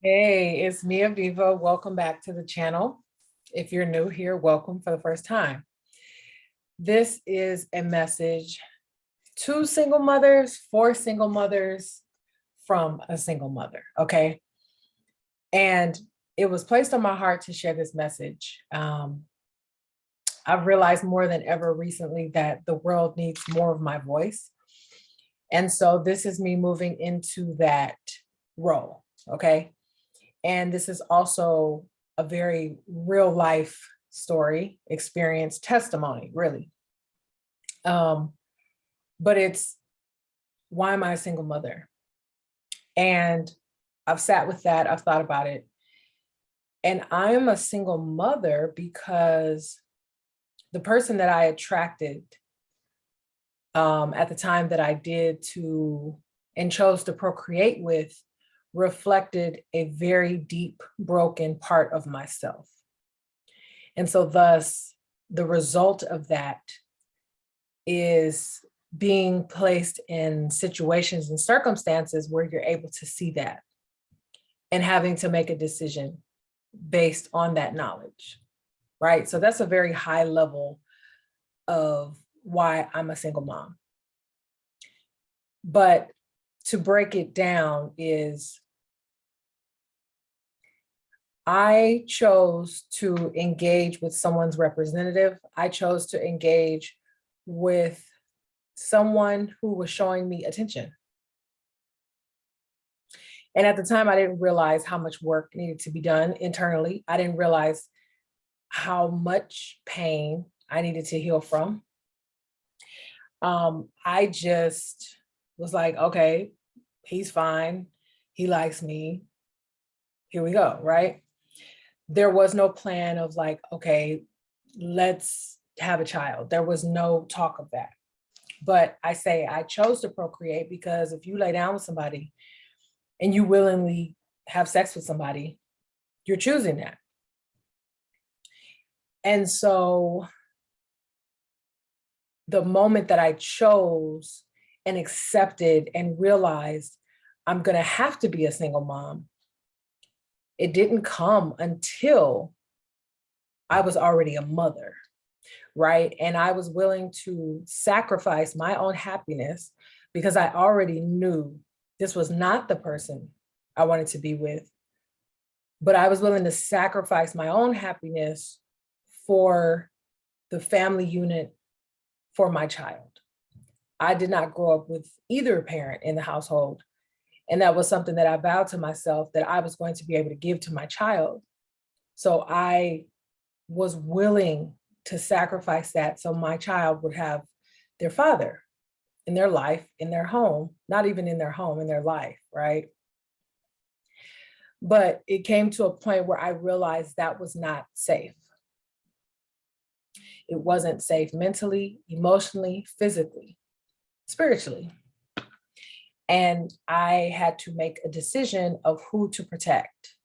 Hey, it's Mia Viva. Welcome back to the channel. If you're new here, welcome for the first time. This is a message to single mothers, for single mothers, from a single mother, okay? And it was placed on my heart to share this message. I've realized more than ever recently that the world needs more of my voice. And so this is me moving into that role, okay? And this is also a very real life story, experience, testimony, really. But it's, why am I a single mother? And I've sat with that, I've thought about it. And I'm a single mother because the person that I attracted at the time that I did to and chose to procreate with reflected a very deep, broken part of myself. And so thus, the result of that is being placed in situations and circumstances where you're able to see that and having to make a decision based on that knowledge, right? So that's a very high level of why I'm a single mom. But to break it down is, I chose to engage with someone's representative. I chose to engage with someone who was showing me attention. And at the time, I didn't realize how much work needed to be done internally. I didn't realize how much pain I needed to heal from. I just was like, okay, he's fine. He likes me. Here we go, right? There was no plan of like, okay, let's have a child. There was no talk of that. But I say I chose to procreate because if you lay down with somebody and you willingly have sex with somebody, you're choosing that. And so the moment that I chose and accepted and realized I'm going to have to be a single mom, it didn't come until I was already a mother, right? And I was willing to sacrifice my own happiness because I already knew this was not the person I wanted to be with, but I was willing to sacrifice my own happiness for the family unit for my child. I did not grow up with either parent in the household. And that was something that I vowed to myself that I was going to be able to give to my child. So I was willing to sacrifice that so my child would have their father in their life, in their home, not even in their home, in their life, right? But it came to a point where I realized that was not safe. It wasn't safe mentally, emotionally, physically, spiritually. And I had to make a decision of who to protect.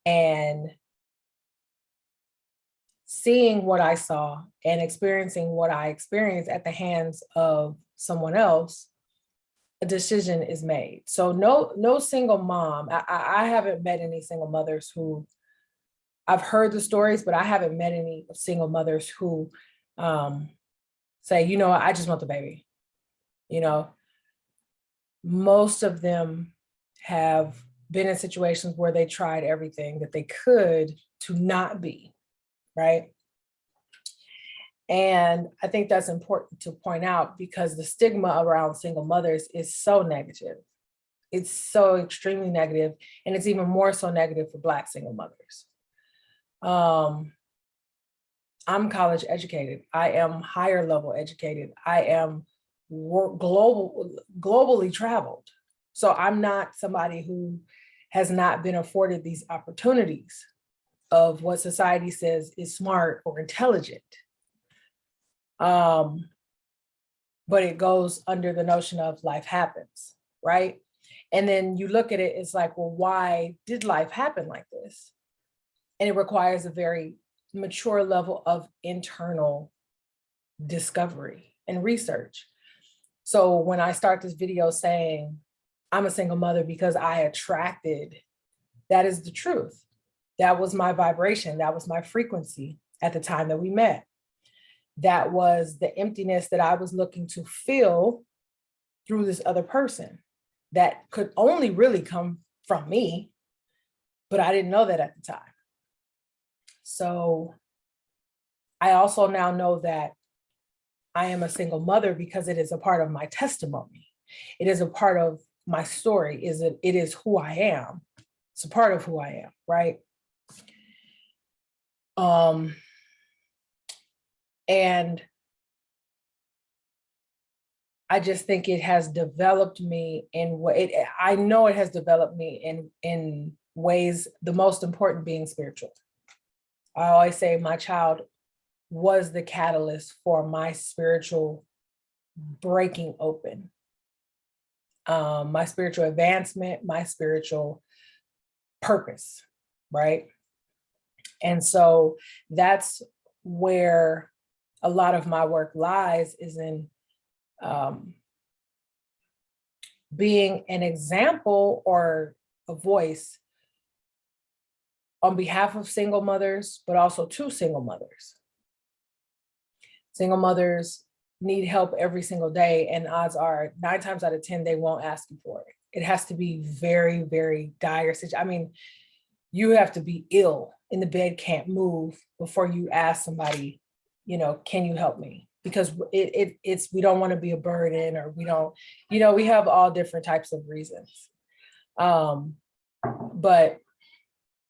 And seeing what I saw and experiencing what I experienced at the hands of someone else, a decision is made. So no single mom, I haven't met any single mothers who, I've heard the stories, but I haven't met any single mothers who say, you know, I just want the baby. You know, most of them have been in situations where they tried everything that they could to not be, right? And I think that's important to point out because the stigma around single mothers is so negative. It's so extremely negative, and it's even more so negative for Black single mothers. I'm college educated. I am higher level educated. I am globally traveled. So I'm not somebody who has not been afforded these opportunities of what society says is smart or intelligent. But it goes under the notion of life happens, right? And then you look at it, it's like, well, why did life happen like this? And it requires a very mature level of internal discovery and research. So when I start this video saying I'm a single mother because I attracted That is the truth. That was my vibration. That was my frequency at the time that we met. That was the emptiness that I was looking to fill through this other person that could only really come from me, but I didn't know that at the time. So I also now know that I am a single mother because it is a part of my testimony. It is a part of my story. It is who I am. It's a part of who I am, right? And I just think it has developed me in what I know it has developed me in ways, the most important being spiritual. I always say my child was the catalyst for my spiritual breaking open, my spiritual advancement, my spiritual purpose, right? And so that's where a lot of my work lies, is in being an example or a voice on behalf of single mothers, but also to single mothers. Single mothers need help every single day, and odds are 9 times out of 10, they won't ask you for it. It has to be very, very dire situation. I mean, you have to be ill in the bed, can't move, before you ask somebody, you know, can you help me? Because it's, we don't want to be a burden, or we don't, you know, we have all different types of reasons. But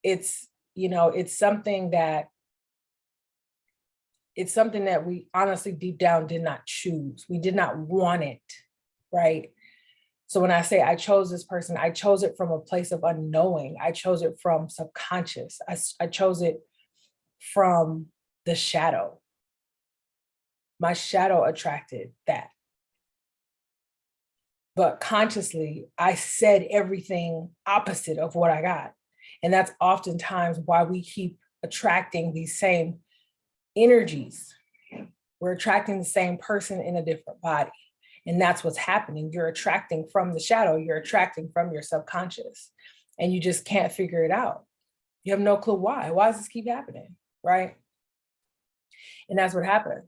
it's, you know, it's something that we honestly deep down did not choose. We did not want it, right? So when I say I chose this person, I chose it from a place of unknowing. I chose it from subconscious. I chose it from the shadow. My shadow attracted that. But consciously, I said everything opposite of what I got. And that's oftentimes why we keep attracting these same energies. We're attracting the same person in a different body. And that's what's happening. You're attracting from the shadow, you're attracting from your subconscious, and you just can't figure it out. You have no clue why. Why does this keep happening, right? And that's what happened.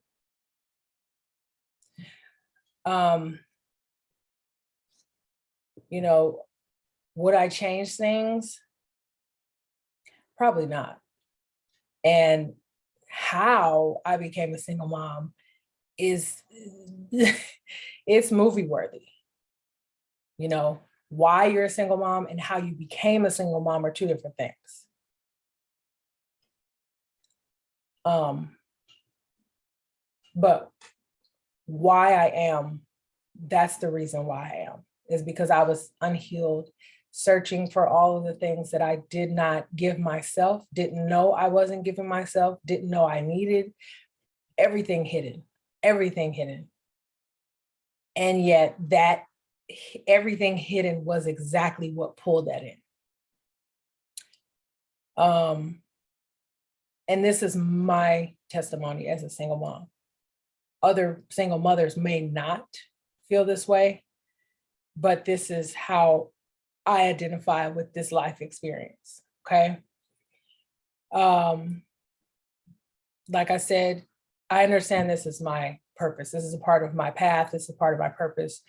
You know, would I change things? Probably not. And how I became a single mom is, it's movie worthy. You know, why you're a single mom and how you became a single mom are two different things. But why I am, that's the reason why I am, is because I was unhealed, searching for all of the things that I did not give myself, didn't know I wasn't giving myself, didn't know I needed, everything hidden. And yet that everything hidden was exactly what pulled that in. And this is my testimony as a single mom. Other single mothers may not feel this way, but this is how I identify with this life experience, okay? Like I said, I understand this is my purpose. This is a part of my path. This is a part of my purpose.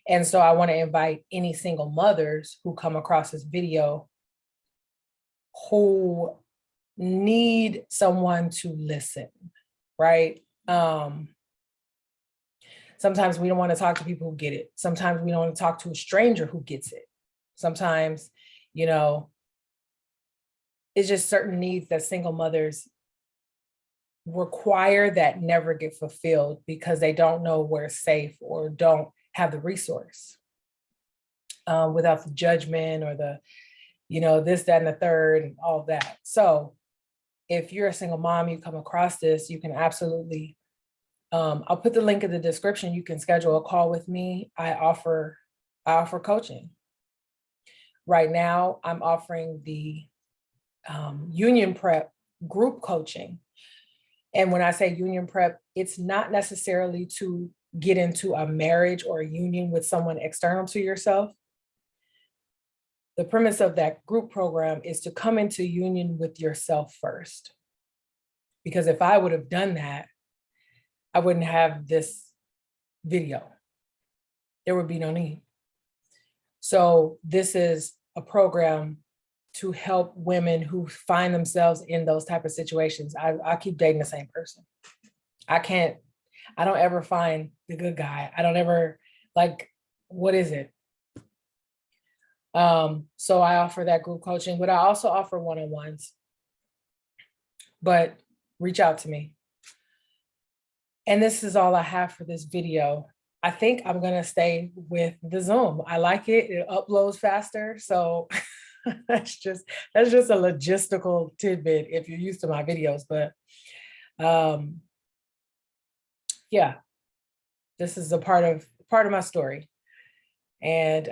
And so I want to invite any single mothers who come across this video who need someone to listen, right? Sometimes we don't want to talk to people who get it. Sometimes we don't want to talk to a stranger who gets it. Sometimes, you know, it's just certain needs that single mothers require that never get fulfilled because they don't know where it's safe or don't have the resource, without the judgment or the, you know, this, that, and the third, and all of that. So if you're a single mom, you come across this, you can absolutely, I'll put the link in the description. You can schedule a call with me. I offer coaching. Right now, I'm offering the union prep group coaching. And when I say union prep, it's not necessarily to get into a marriage or a union with someone external to yourself. The premise of that group program is to come into union with yourself first. Because if I would have done that, I wouldn't have this video. There would be no need. So this is a program to help women who find themselves in those type of situations. I keep dating the same person. I don't ever find the good guy. I don't ever, like, what is it? So I offer that group coaching, but I also offer one-on-ones. But reach out to me. And this is all I have for this video. I think I'm gonna stay with the Zoom. I like it, it uploads faster. So that's just a logistical tidbit if you're used to my videos, but yeah, this is a part of my story. And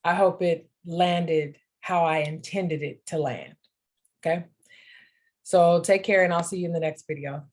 I hope it landed how I intended it to land. Okay. So take care, and I'll see you in the next video.